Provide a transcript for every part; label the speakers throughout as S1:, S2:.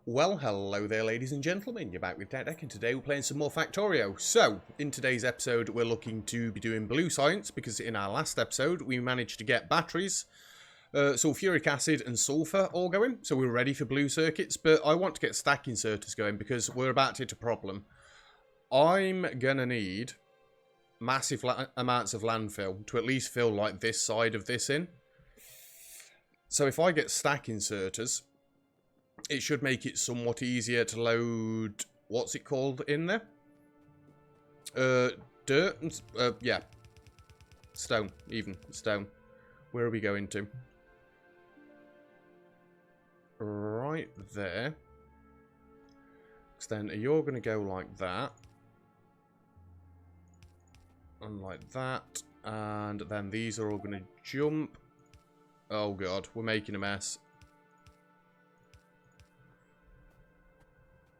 S1: Well, hello there ladies and gentlemen, you're back with Deck, and today we're playing some more Factorio. So, in today's episode we're looking to be doing blue science, because in our last episode we managed to get batteries, sulfuric acid and sulfur all going, so we're ready for blue circuits, but I want to get stack inserters going because we're about to hit a problem. I'm gonna need massive amounts of landfill to at least fill like this side of this in. So if I get stack inserters, it should make it somewhat easier to load, what's it called in there? Dirt? Yeah. Stone, even. Stone. Where are we going to? Right there. Because then you're going to go like that. And like that. And then these are all going to jump. Oh god, we're making a mess.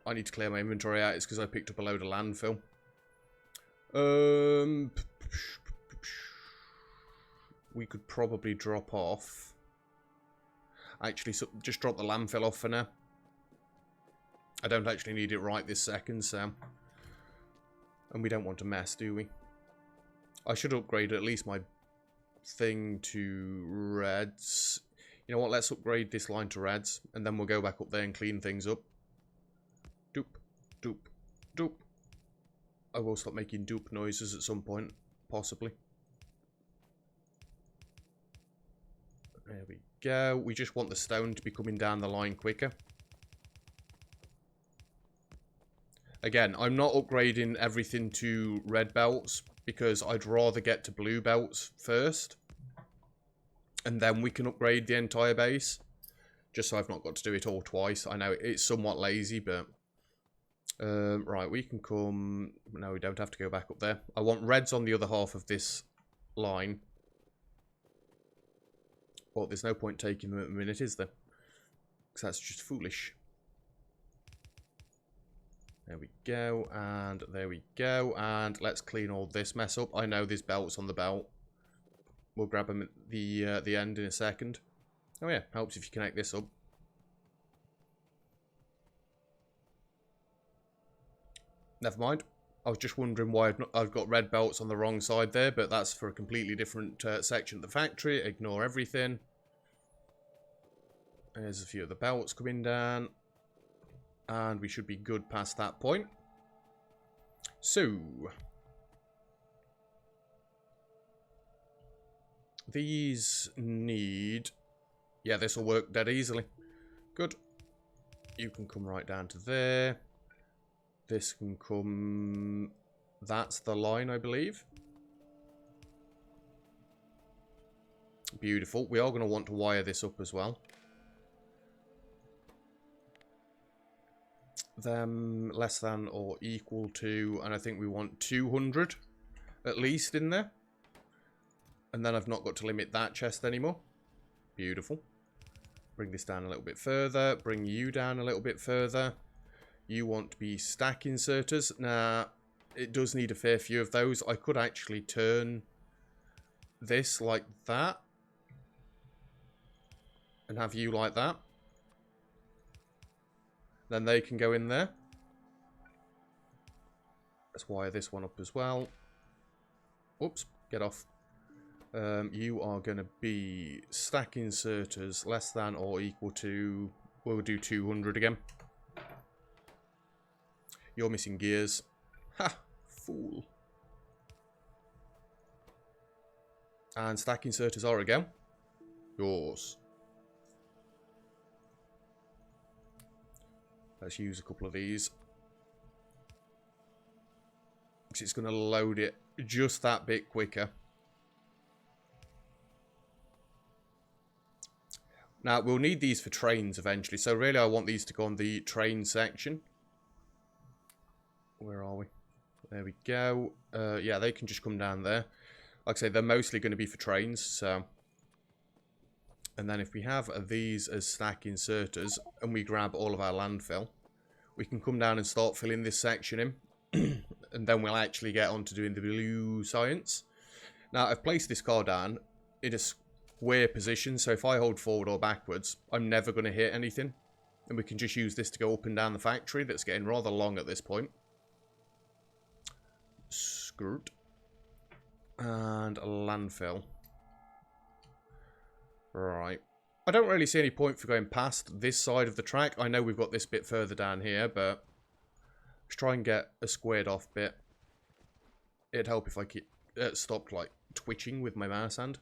S1: I need to clear my inventory out. It's because I picked up a load of landfill. We could probably drop off. Actually, so just drop the landfill off for now. I don't actually need it right this second, so. And we don't want to mess, do we? I should upgrade at least my thing to reds. You know what? Let's upgrade this line to reds, and then we'll go back up there and clean things up. Doop, doop, doop. I will stop making doop noises at some point, possibly. There we go. We just want the stone to be coming down the line quicker. Again, I'm not upgrading everything to red belts because I'd rather get to blue belts first. And then we can upgrade the entire base. Just so I've not got to do it all twice. I know it's somewhat lazy, but... right, we can come... No, we don't have to go back up there. I want reds on the other half of this line. But there's no point taking them at a minute, is there? Because that's just foolish. There we go, and there we go. And let's clean all this mess up. I know there's belts on the belt. We'll grab them at the end in a second. Oh yeah, helps if you connect this up. Never mind. I was just wondering why I've got red belts on the wrong side there, but that's for a completely different section of the factory. Ignore everything. There's a few of the belts coming down. And we should be good past that point. So. These need... Yeah, this will work dead easily. Good. You can come right down to there. This can come... That's the line, I believe. Beautiful. We are going to want to wire this up as well. Them less than or equal to... And I think we want 200 at least in there. And then I've not got to limit that chest anymore. Beautiful. Bring this down a little bit further. Bring you down a little bit further. You want to be stack inserters. Now, it does need a fair few of those. I could actually turn this like that. And have you like that. Then they can go in there. Let's wire this one up as well. Oops, get off. You are going to be stack inserters less than or equal to... We'll do 200 again. You're missing gears. Ha! Fool. And stack inserters are again. Yours. Let's use a couple of these. Because it's going to load it just that bit quicker. Now, we'll need these for trains eventually. So really, I want these to go on the train section. Where are we? There we go. Yeah, they can just come down there. Like I say, they're mostly going to be for trains, so... And then if we have these as stack inserters, and we grab all of our landfill, we can come down and start filling this section in. And then we'll actually get on to doing the blue science. Now, I've placed this car down in a square position, so if I hold forward or backwards, I'm never going to hit anything. And we can just use this to go up and down the factory. That's getting rather long at this point. Screwed. And a landfill. Right. I don't really see any point for going past this side of the track. I know we've got this bit further down here, but let's try and get a squared off bit. It'd help if I stopped like twitching with my mouse hand.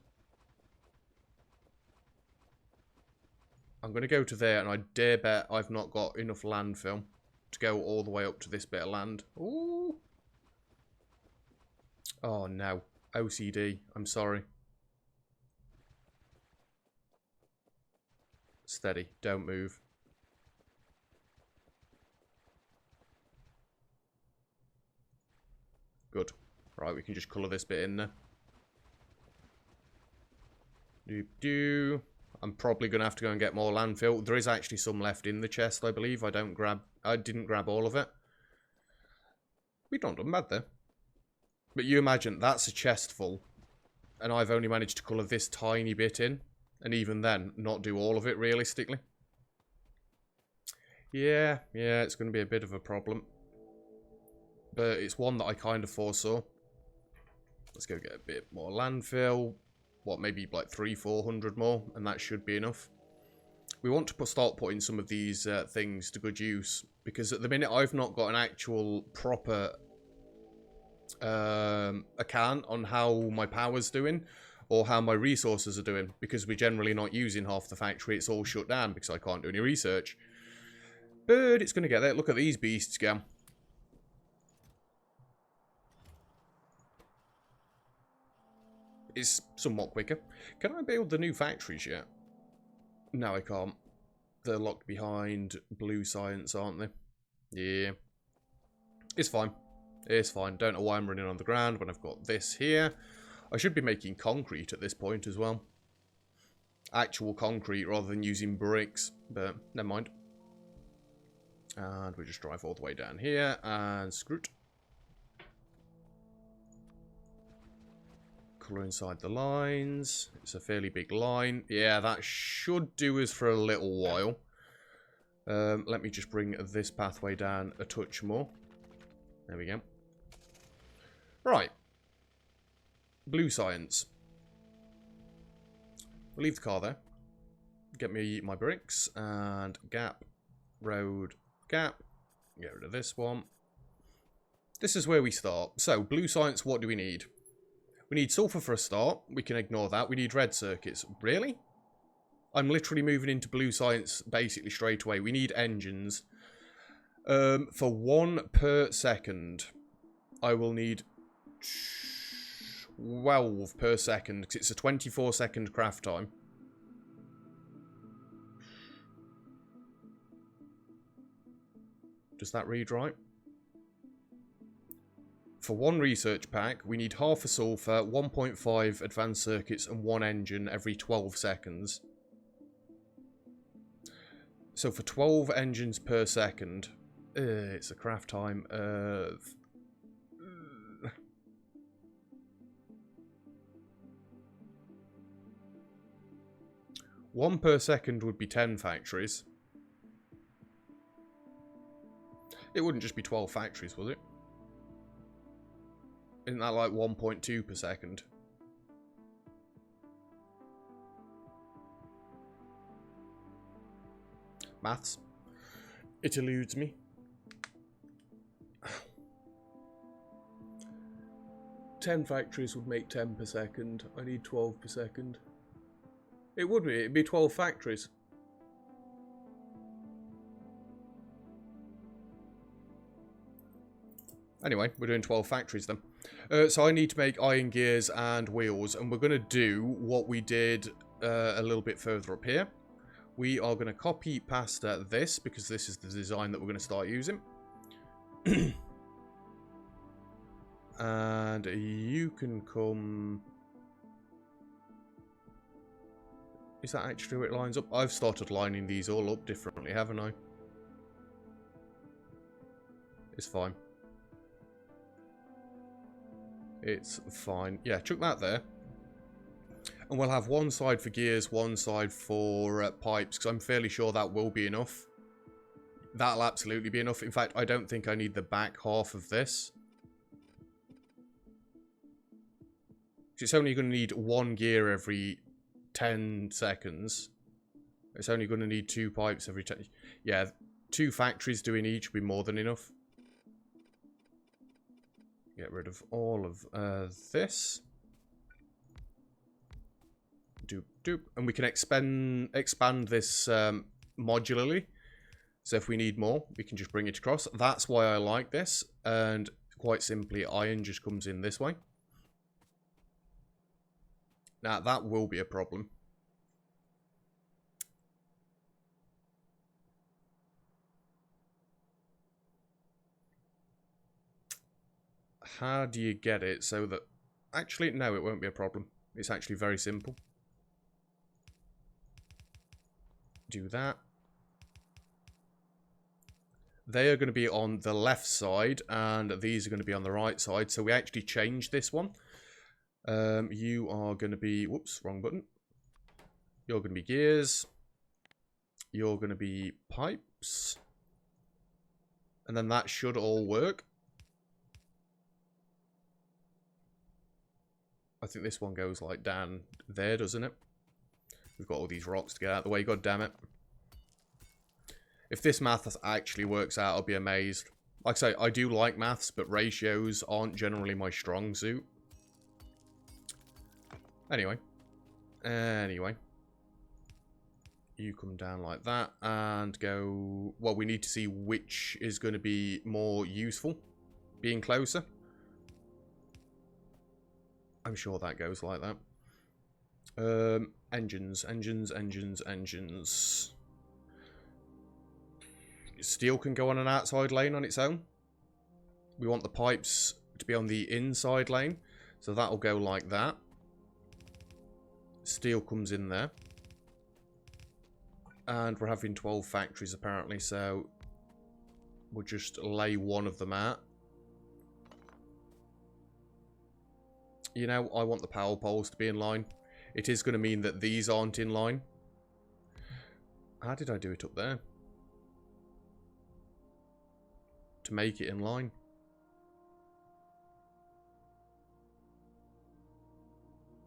S1: I'm going to go to there, and I dare bet I've not got enough landfill to go all the way up to this bit of land. Ooh. Oh no. OCD. I'm sorry. Steady. Don't move. Good. Right, we can just colour this bit in there. Doop-doo. I'm probably going to have to go and get more landfill. There is actually some left in the chest, I believe. I didn't grab all of it. We've not done bad there. But you imagine, that's a chest full. And I've only managed to colour this tiny bit in. And even then, not do all of it realistically. Yeah, it's going to be a bit of a problem. But it's one that I kind of foresaw. Let's go get a bit more landfill. What, maybe like 300-400 more, and that should be enough. We want to start putting some of these things to good use, because at the minute I've not got an actual proper account on how my power's doing, or how my resources are doing, because we're generally not using half the factory. It's all shut down because I can't do any research. But it's going to get there. Look at these beasts go. Is somewhat quicker. Can I build the new factories yet? No, I can't. They're locked behind blue science, aren't they? Yeah. It's fine. It's fine. Don't know why I'm running on the ground when I've got this here. I should be making concrete at this point as well. Actual concrete rather than using bricks, but never mind. And we just drive all the way down here and screw it. Colour inside the lines. It's a fairly big line. Yeah, that should do us for a little while. Let me just bring this pathway down a touch more. There we go. Right. Blue science. We'll leave the car there. Get me my bricks. And gap. Road. Gap. Get rid of this one. This is where we start. So, blue science, what do we need? We need sulfur for a start. We can ignore that. We need red circuits. Really? I'm literally moving into blue science basically straight away. We need engines. For 1 per second, I will need 12 per second, because it's a 24-second craft time. Does that read right? For 1 research pack, we need half a sulfur, 1.5 advanced circuits, and 1 engine every 12 seconds. So for 12 engines per second, it's a craft time of... 1 per second would be 10 factories. It wouldn't just be 12 factories, would it? Isn't that like 1.2 per second? Maths. It eludes me. Ten factories would make 10 per second. I need 12 per second. It would be. It'd be 12 factories. Anyway, we're doing 12 factories then. So I need to make iron gears and wheels, and we're going to do what we did a little bit further up here. We are going to copy past this, because this is the design that we're going to start using. And you can come... Is that actually where it lines up? I've started lining these all up differently, haven't I? It's fine. It's fine. Yeah, chuck that there. And we'll have one side for gears, one side for pipes, because I'm fairly sure that will be enough. That'll absolutely be enough. In fact, I don't think I need the back half of this. It's only going to need 1 gear every 10 seconds. It's only going to need 2 pipes every 10... Yeah, 2 factories doing each would be more than enough. Get rid of all of this. Doop, doop. And we can expand this modularly. So if we need more, we can just bring it across. That's why I like this. And quite simply, iron just comes in this way. Now, that will be a problem. How do you get it so that... Actually, no, it won't be a problem. It's actually very simple. Do that. They are going to be on the left side, and these are going to be on the right side. So we actually changed this one. You are going to be... Whoops, wrong button. You're going to be gears. You're going to be pipes. And then that should all work. I think this one goes like down there, doesn't it? We've got all these rocks to get out of the way, god damn it. If this math actually works out, I'll be amazed. Like I say, I do like maths, but ratios aren't generally my strong suit. Anyway. You come down like that and go... Well, we need to see which is going to be more useful. Being closer. I'm sure that goes like that. Engines. Steel can go on an outside lane on its own. We want the pipes to be on the inside lane. So that'll go like that. Steel comes in there. And we're having 12 factories apparently, so we'll just lay one of them out. You know, I want the power poles to be in line. It is going to mean that these aren't in line. How did I do it up there? To make it in line.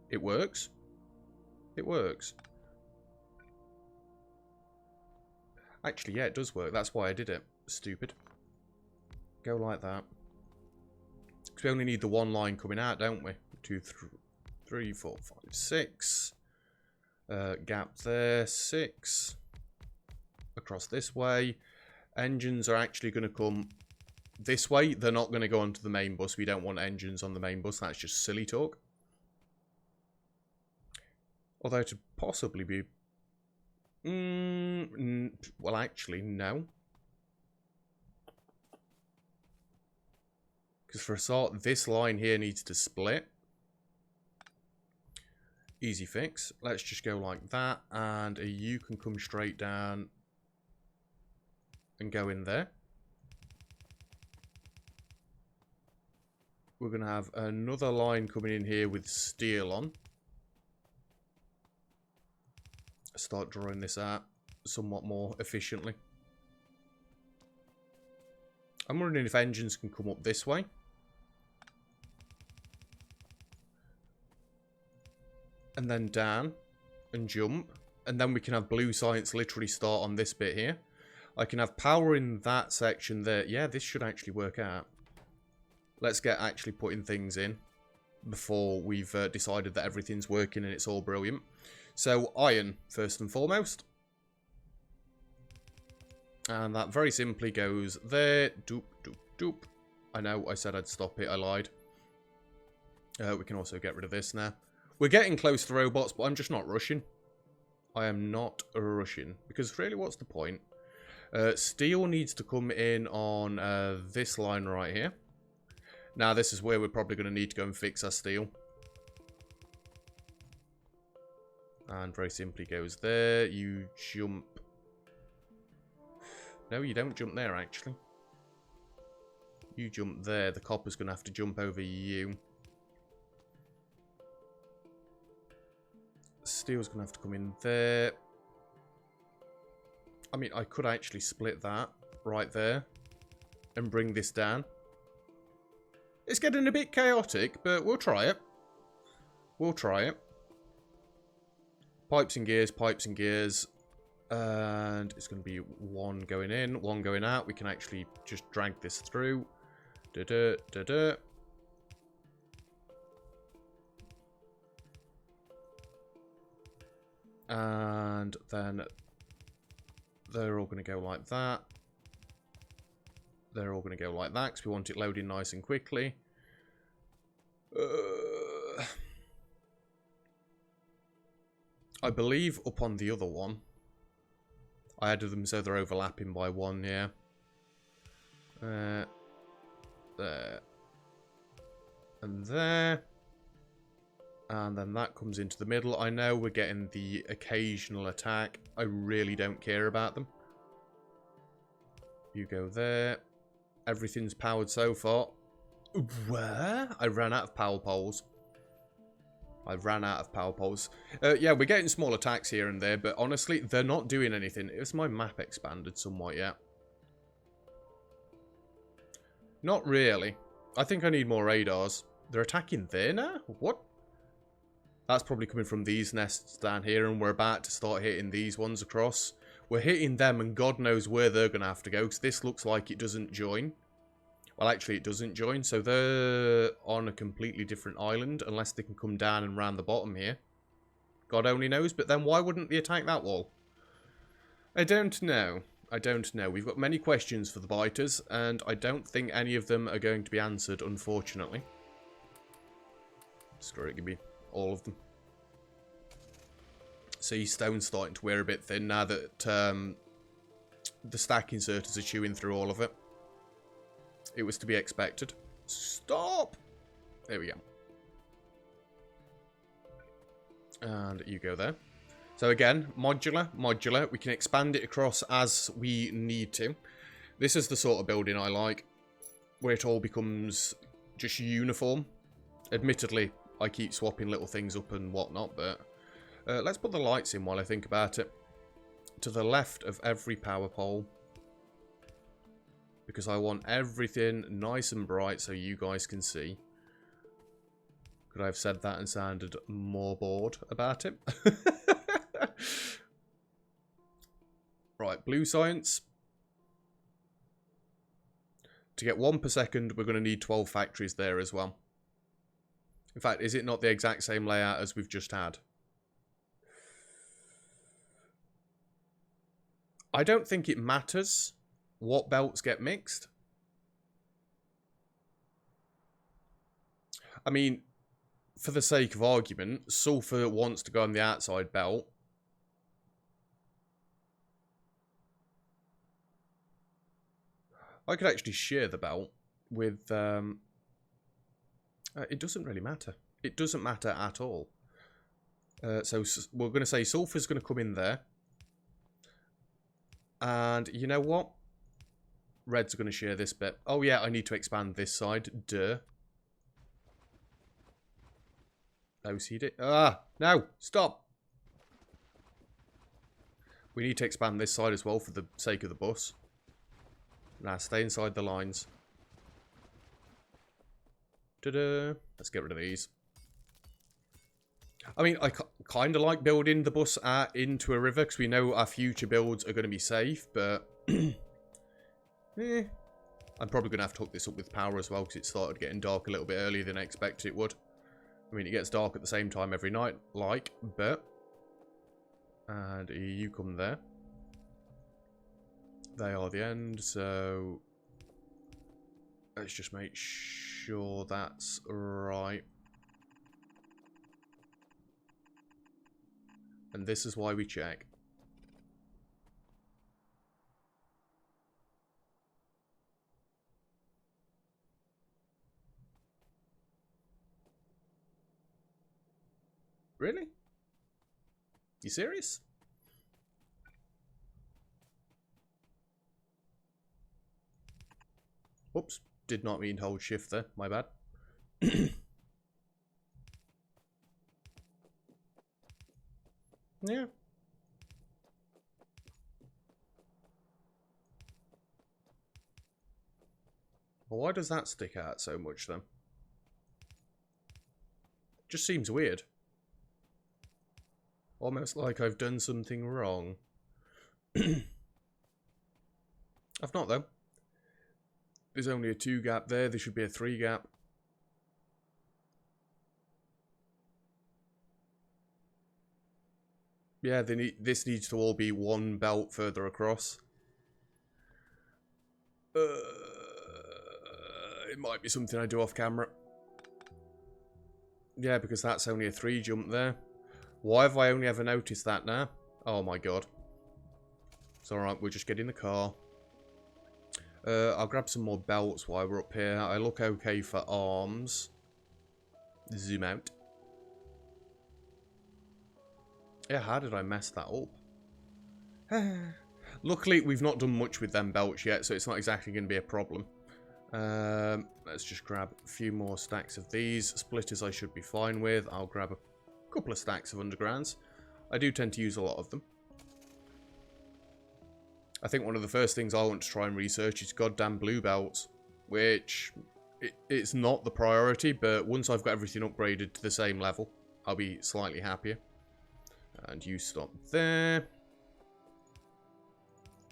S1: It works. It works. Actually, yeah, it does work. That's why I did it. Stupid. Go like that. Because we only need the one line coming out, don't we? 2, 3, 4, 5, 6. Gap there. 6. Across this way. Engines are actually going to come this way. They're not going to go onto the main bus. We don't want engines on the main bus. That's just silly talk. Although to possibly be... well, actually, no. Because for a start, this line here needs to split. Easy fix. Let's just go like that. And you can come straight down and go in there. We're going to have another line coming in here with steel on. Start drawing this out somewhat more efficiently. I'm wondering if engines can come up this way. And then down and jump. And then we can have blue science literally start on this bit here. I can have power in that section there. Yeah, this should actually work out. Let's get actually putting things in before we've decided that everything's working and it's all brilliant. So, iron, first and foremost. And that very simply goes there. Doop, doop, doop. I know, I said I'd stop it. I lied. We can also get rid of this now. We're getting close to robots, but I'm just not rushing. I am not rushing. Because really, what's the point? Steel needs to come in on this line right here. Now, this is where we're probably going to need to go and fix our steel. And very simply goes there. You jump. No, you don't jump there, actually. You jump there. The copper's going to have to jump over you. Steel's going to have to come in there. I mean, I could actually split that. right there and bring this down. It's getting a bit chaotic, but we'll try it. We'll try it. Pipes and gears, pipes and gears. And it's going to be one going in, one going out. We can actually just drag this through. Da-da, da-da. And then they're all going to go like that. They're all going to go like that because we want it loading nice and quickly. I believe up on the other one, I added them so they're overlapping by one, yeah. There. And there. And then that comes into the middle. I know we're getting the occasional attack. I really don't care about them. You go there. Everything's powered so far. Where? I ran out of power poles. Yeah, we're getting small attacks here and there, but honestly, they're not doing anything. Is my map expanded somewhat yet? Not really. I think I need more radars. They're attacking there now? What? That's probably coming from these nests down here, and we're about to start hitting these ones across. We're hitting them, and God knows where they're going to have to go, because this looks like it doesn't join. Well, actually, it doesn't join, so they're on a completely different island, unless they can come down and round the bottom here. God only knows, but then why wouldn't they attack that wall? I don't know. I don't know. We've got many questions for the biters, and I don't think any of them are going to be answered, unfortunately. Screw it, give me all of them. See, stone's starting to wear a bit thin now that the stack inserters are chewing through all of it. It was to be expected. Stop! There we go. And you go there. So again, modular. We can expand it across as we need to. This is the sort of building I like, where it all becomes just uniform. Admittedly, I keep swapping little things up and whatnot, but let's put the lights in while I think about it. To the left of every power pole. Because I want everything nice and bright so you guys can see. Could I have said that and sounded more bored about it? Right, blue science. To get 1 per second, we're going to need 12 factories there as well. In fact, is it not the exact same layout as we've just had? I don't think it matters what belts get mixed. I mean, for the sake of argument, sulfur wants to go on the outside belt. I could actually share the belt with... it doesn't really matter. It doesn't matter at all. So we're going to say sulfur's going to come in there. And you know what? Red's going to share this bit. Oh yeah, I need to expand this side. Duh. OCD. Ah, no, stop. We need to expand this side as well for the sake of the bus. Now, stay inside the lines. Ta-da. Let's get rid of these. I mean, I kind of like building the bus into a river because we know our future builds are going to be safe, but... I'm probably going to have to hook this up with power as well because it started getting dark a little bit earlier than I expected it would. I mean, it gets dark at the same time every night, but... And you come there. They are the end, so... Let's just make sure that's right. And this is why we check. Really? You serious? Whoops. Did not mean to hold shift there. My bad. Yeah. Well, why does that stick out so much then? Just seems weird. Almost like I've done something wrong. I've not though. There's only a 2 gap there. There should be a 3 gap. Yeah, this needs to all be 1 belt further across. It might be something I do off camera. Yeah, because that's only a 3 jump there. Why have I only ever noticed that now? Oh my god. It's alright, we'll just get in the car. I'll grab some more belts while we're up here. I look okay for arms. Zoom out. Yeah, how did I mess that up? Luckily, we've not done much with them belts yet, so it's not exactly going to be a problem. Let's just grab a few more stacks of these. Splitters I should be fine with. I'll grab a couple of stacks of undergrounds. I do tend to use a lot of them. I think one of the first things I want to try and research is goddamn blue belts, which it's not the priority, but once I've got everything upgraded to the same level, I'll be slightly happier. And you stop there.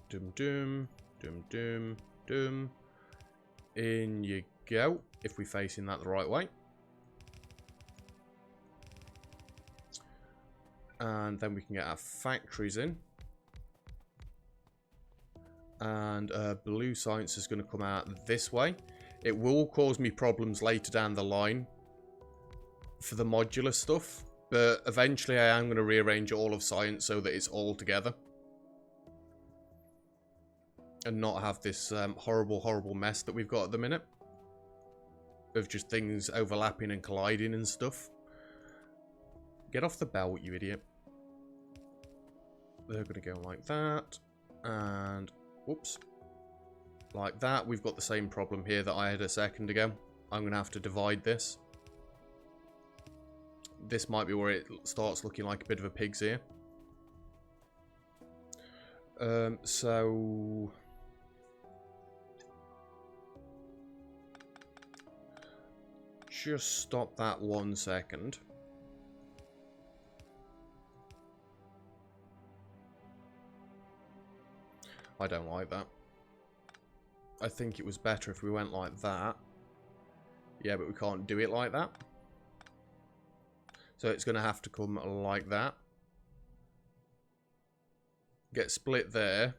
S1: Dum dum, dum dum, dum. In you go, if we're facing that the right way. And then we can get our factories in. And blue science is going to come out this way. It will cause me problems later down the line for the modular stuff, but eventually I am going to rearrange all of science so that it's all together. And not have this horrible, horrible mess that we've got at the minute. Of just things overlapping and colliding and stuff. Get off the belt, you idiot. They're going to go like that. And, whoops. Like that. We've got the same problem here that I had a second ago. I'm going to have to divide this. This might be where it starts looking like a bit of a pig's ear. So... just stop that 1 second. I don't like that. I think it was better if we went like that. Yeah, but we can't do it like that. So it's going to have to come like that. Get split there.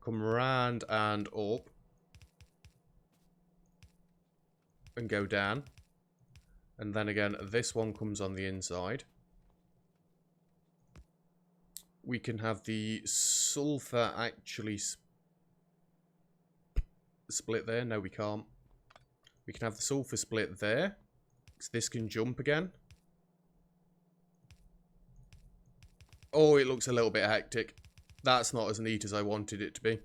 S1: Come round and up. And go down. And then again, this one comes on the inside. We can have the sulfur actually split there. No, we can't. We can have the sulfur split there. So this can jump again. Oh, it looks a little bit hectic. That's not as neat as I wanted it to be.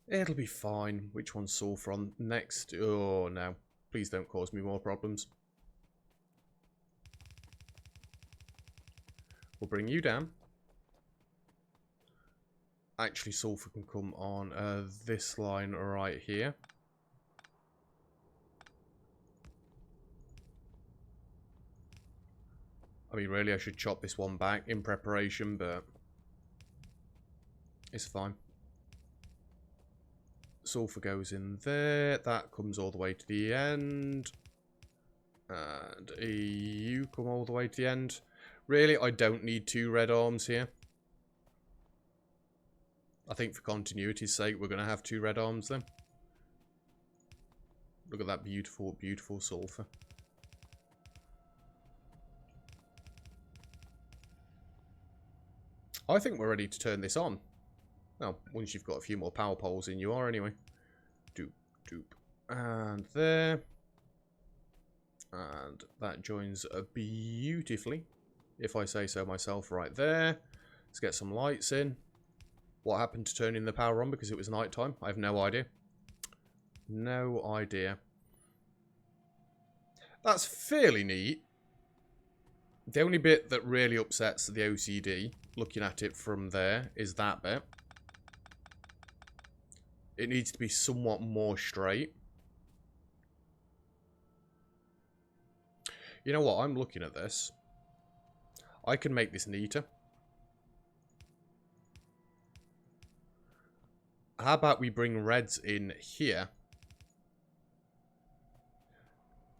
S1: It'll be fine. Which one's sulfur on next? Oh, no. Please don't cause me more problems. We'll bring you down. Actually, sulfur can come on this line right here. I mean, really, I should chop this one back in preparation, but it's fine. Sulfur goes in there. That comes all the way to the end. And you come all the way to the end. Really, I don't need 2 red arms here. I think for continuity's sake, we're going to have 2 red arms then. Look at that beautiful, beautiful sulfur. I think we're ready to turn this on. Well, once you've got a few more power poles in, you are anyway. Doop, doop. And there. And that joins beautifully, if I say so myself, right there. Let's get some lights in. What happened to turning the power on because it was night time? I have no idea. No idea. That's fairly neat. The only bit that really upsets the OCD, looking at it from there, is that bit. It needs to be somewhat more straight. You know what? I'm looking at this. I can make this neater. How about we bring reds in here?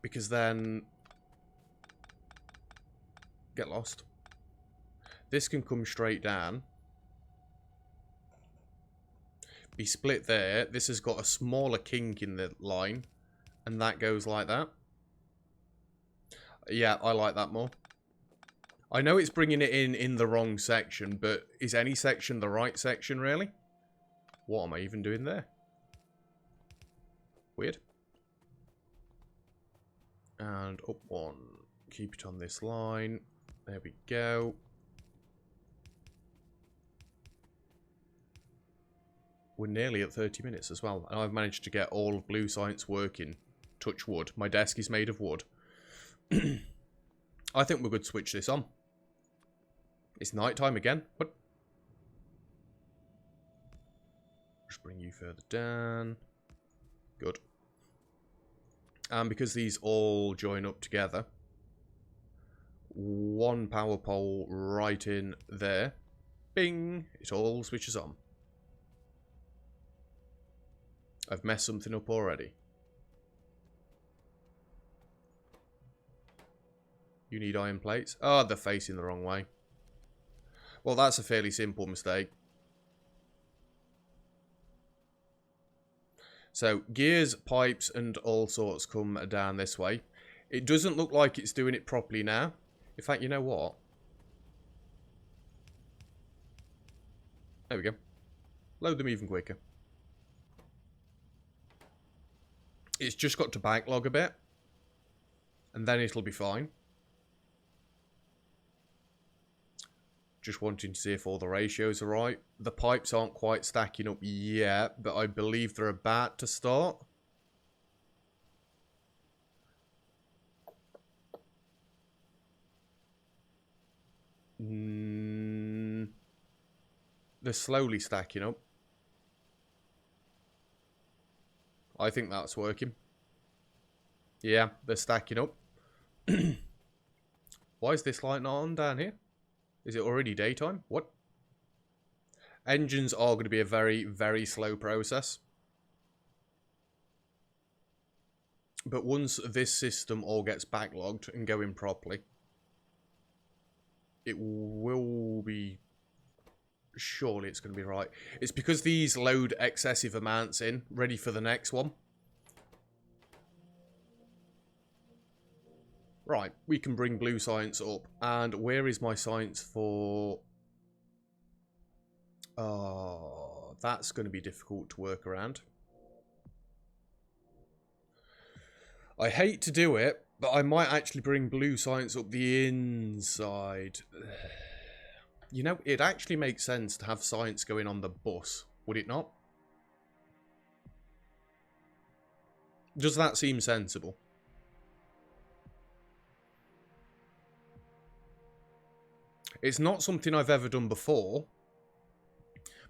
S1: Because then... Get lost. This can come straight down. Be split there. This has got a smaller kink in the line. And that goes like that. Yeah, I like that more. I know it's bringing it in the wrong section, but is any section the right section, really? What am I even doing there? Weird. And up one. Keep it on this line. There we go. We're nearly at 30 minutes as well. And I've managed to get all of Blue Science working. Touch wood. My desk is made of wood. I think we're good to switch this on. It's night time again. What? Just bring you further down. Good. And because these all join up together, one power pole right in there. Bing! It all switches on. I've messed something up already. You need iron plates. Oh, they're facing the wrong way. Well, that's a fairly simple mistake. So, gears, pipes, and all sorts come down this way. It doesn't look like it's doing it properly now. In fact, you know what? There we go. Load them even quicker. It's just got to backlog a bit. And then it'll be fine. Just wanting to see if all the ratios are right. The pipes aren't quite stacking up yet, but I believe they're about to start. They're slowly stacking up. I think that's working. Yeah, they're stacking up. Why is this light not on down here? Is it already daytime? What? Engines are going to be a very, very slow process. But once this system all gets backlogged and going properly, it will be... Surely it's going to be right. It's because these load excessive amounts in, ready for the next one. Right, we can bring Blue Science up. And where is my science for... Oh, that's going to be difficult to work around. I hate to do it, but I might actually bring Blue Science up the inside. You know, it actually makes sense to have science going on the bus, would it not? Does that seem sensible? It's not something I've ever done before,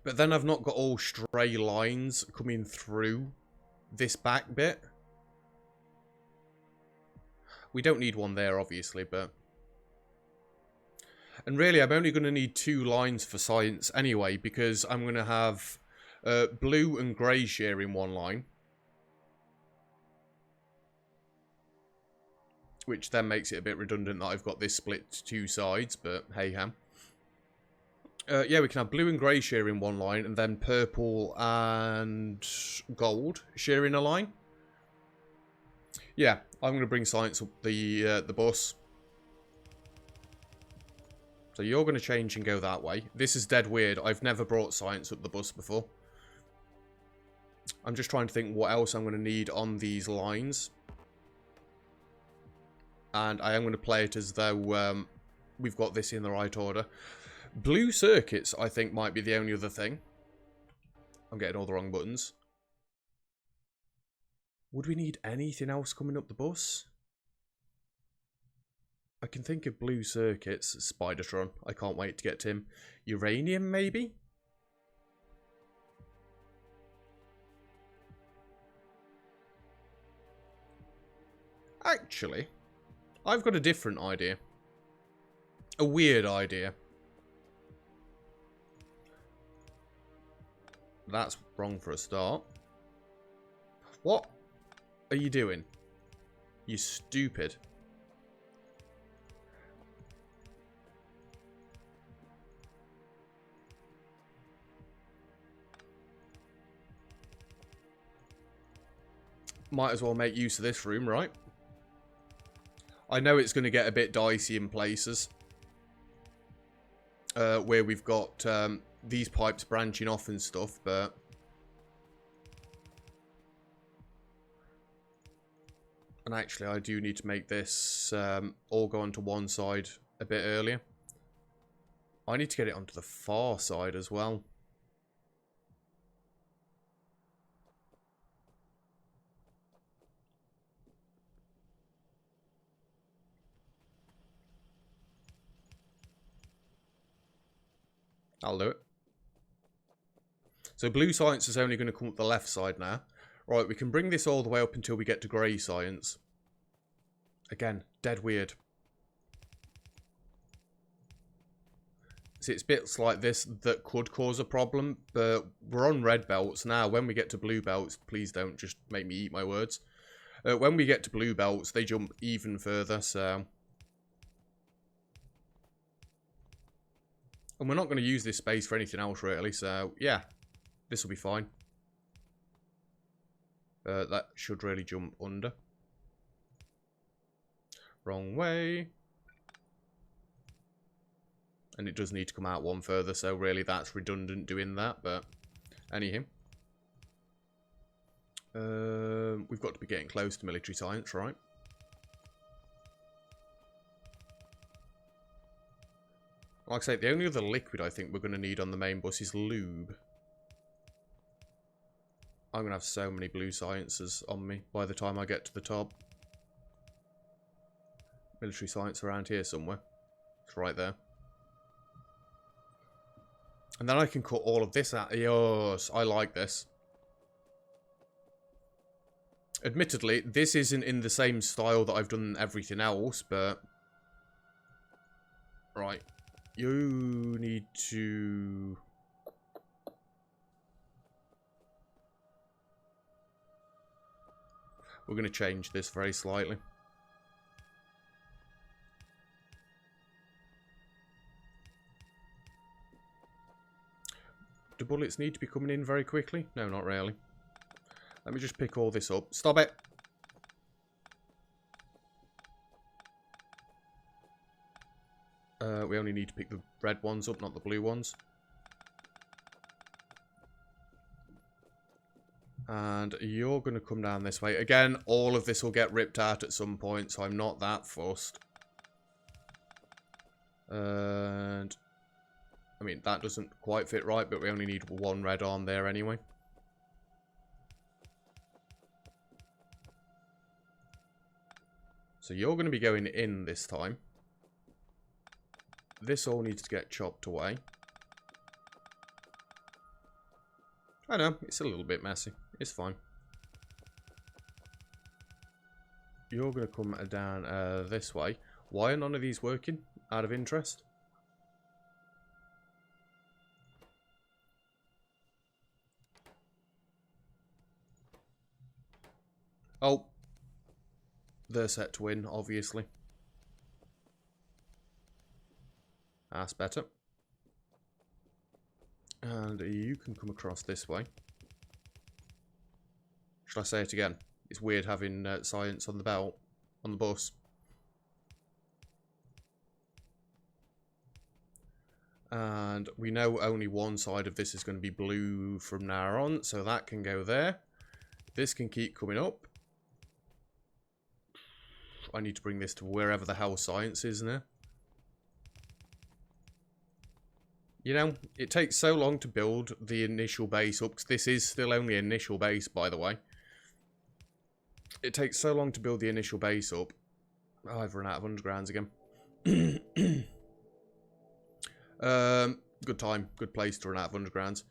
S1: but then I've not got all stray lines coming through this back bit. We don't need one there, obviously, but... And really, I'm only going to need 2 lines for science anyway, because I'm going to have blue and grey sharing one line. Which then makes it a bit redundant that I've got this split to 2 sides, but hey-ham. Yeah, we can have blue and grey sharing one line, and then purple and gold sharing a line. Yeah, I'm going to bring science up the bus. So you're going to change and go that way. This is dead weird. I've never brought science up the bus before. I'm just trying to think what else I'm going to need on these lines. And I am going to play it as though we've got this in the right order. Blue circuits, I think, might be the only other thing. I'm getting all the wrong buttons. Would we need anything else coming up the bus? I can think of blue circuits. Spidertron. I can't wait to get to him. Uranium, maybe? Actually, I've got a different idea. A weird idea. That's wrong for a start. What are you doing? You stupid. Might as well make use of this room, right? I know it's going to get a bit dicey in places. Where we've got these pipes branching off and stuff, but... And actually, I do need to make this all go onto one side a bit earlier. I need to get it onto the far side as well. I'll do it. So blue science is only going to come up the left side now. Right, we can bring this all the way up until we get to grey science. Again, dead weird. See, it's bits like this that could cause a problem, but we're on red belts now. When we get to blue belts, please don't just make me eat my words. When we get to blue belts, they jump even further, so... And we're not going to use this space for anything else, really, so, yeah. This will be fine. That should really jump under. Wrong way. And it does need to come out one further, so really that's redundant doing that, but... Anyhow. We've got to be getting close to military science, right? Like I say, the only other liquid I think we're going to need on the main bus is lube. I'm going to have so many blue sciences on me by the time I get to the top. Military science around here somewhere. It's right there. And then I can cut all of this out. Yes, I like this. Admittedly, this isn't in the same style that I've done everything else, but... Right. You need to... We're going to change this very slightly. Do bullets need to be coming in very quickly? No, not really. Let me just pick all this up. Stop it! We only need to pick the red ones up, not the blue ones. And you're going to come down this way. Again, all of this will get ripped out at some point, so I'm not that fussed. And... I mean, that doesn't quite fit right, but we only need one red arm there anyway. So you're going to be going in this time. This all needs to get chopped away. I know, it's a little bit messy. It's fine. You're going to come down this way. Why are none of these working? Out of interest. Oh. They're set to win, obviously. That's better. And you can come across this way. Should I say it again? It's weird having science on the belt, on the bus. And we know only one side of this is going to be blue from now on, so that can go there. This can keep coming up. I need to bring this to wherever the hell science is now. You know, it takes so long to build the initial base up, 'cause this is still only initial base, by the way. It takes so long to build the initial base up. Oh, I've run out of undergrounds again. Good time, good place to run out of undergrounds.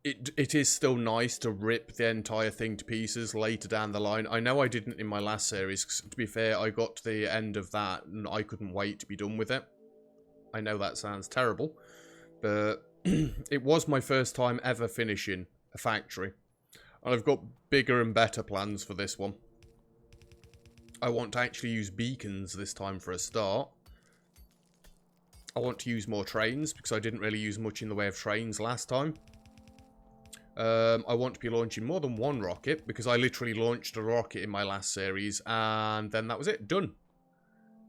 S1: it is still nice to rip the entire thing to pieces later down the line. I know I didn't in my last series, 'cause to be fair, I got to the end of that and I couldn't wait to be done with it. I know that sounds terrible, but it was my first time ever finishing a factory. And I've got bigger and better plans for this one. I want to actually use beacons this time for a start. I want to use more trains, because I didn't really use much in the way of trains last time. I want to be launching more than one rocket, because I literally launched a rocket in my last series, and then that was it. Done.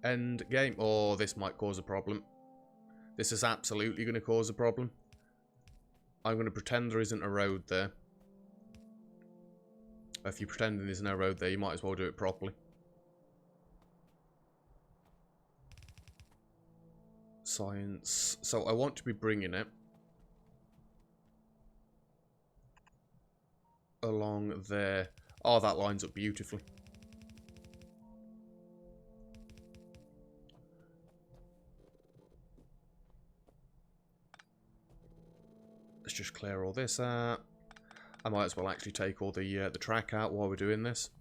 S1: End game. Oh, this might cause a problem. This is absolutely going to cause a problem. I'm going to pretend there isn't a road there. If you're pretending there's no road there, you might as well do it properly. Science. So I want to be bringing it along there. Oh, that lines up beautifully. Let's just clear all this out. I might as well actually take all the track out while we're doing this.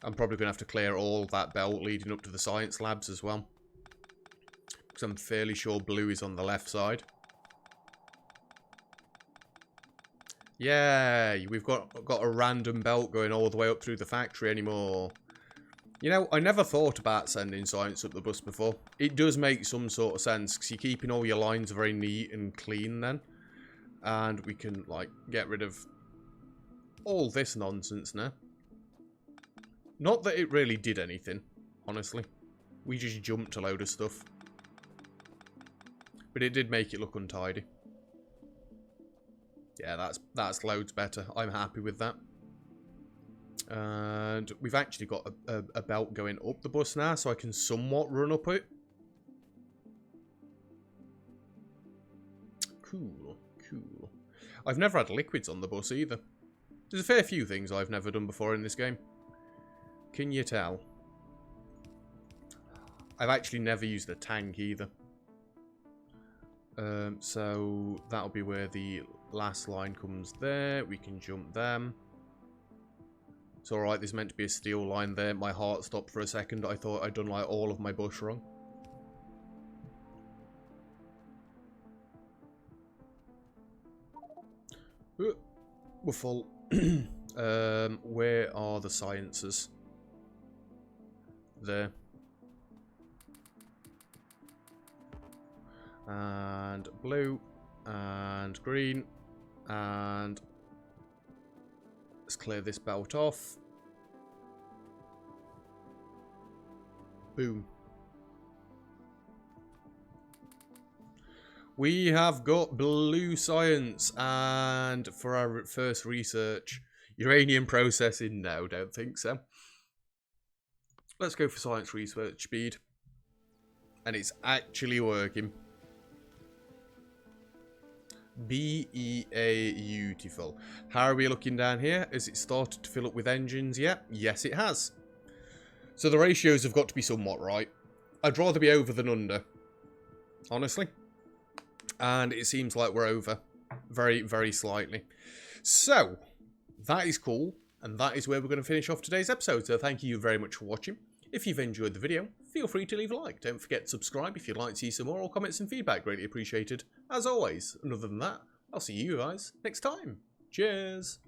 S1: I'm probably going to have to clear all that belt leading up to the science labs as well, because I'm fairly sure blue is on the left side. Yay, we've got a random belt going all the way up through the factory anymore. You know, I never thought about sending science up the bus before. It does make some sort of sense, because you're keeping all your lines very neat and clean then. And we can, like, get rid of all this nonsense now. Not that it really did anything, honestly. We just jumped a load of stuff. But it did make it look untidy. Yeah, that's loads better. I'm happy with that. And we've actually got a belt going up the bus now, so I can somewhat run up it. Cool, cool. I've never had liquids on the bus either. There's a fair few things I've never done before in this game. Can you tell? I've actually never used a tank either. So that'll be where the last line comes there. We can jump them. It's alright, there's meant to be a steel line there. My heart stopped for a second. I thought I'd done like all of my bush wrong. We're full. Where are the sciences? There. And blue. And green. And let's clear this belt off. Boom. We have got blue science, and for our first research, uranium processing. No, don't think so. Let's go for science research speed. And it's actually working. Beautiful. How are we looking down here? Has it started to fill up with engines yet? Yes, it has. So the ratios have got to be somewhat right. I'd rather be over than under, honestly. And it seems like we're over. Very, very slightly. So, that is cool. And that is where we're going to finish off today's episode. So thank you very much for watching. If you've enjoyed the video, feel free to leave a like. Don't forget to subscribe if you'd like to see some more, or comments and feedback. Greatly appreciated, as always. And other than that, I'll see you guys next time. Cheers!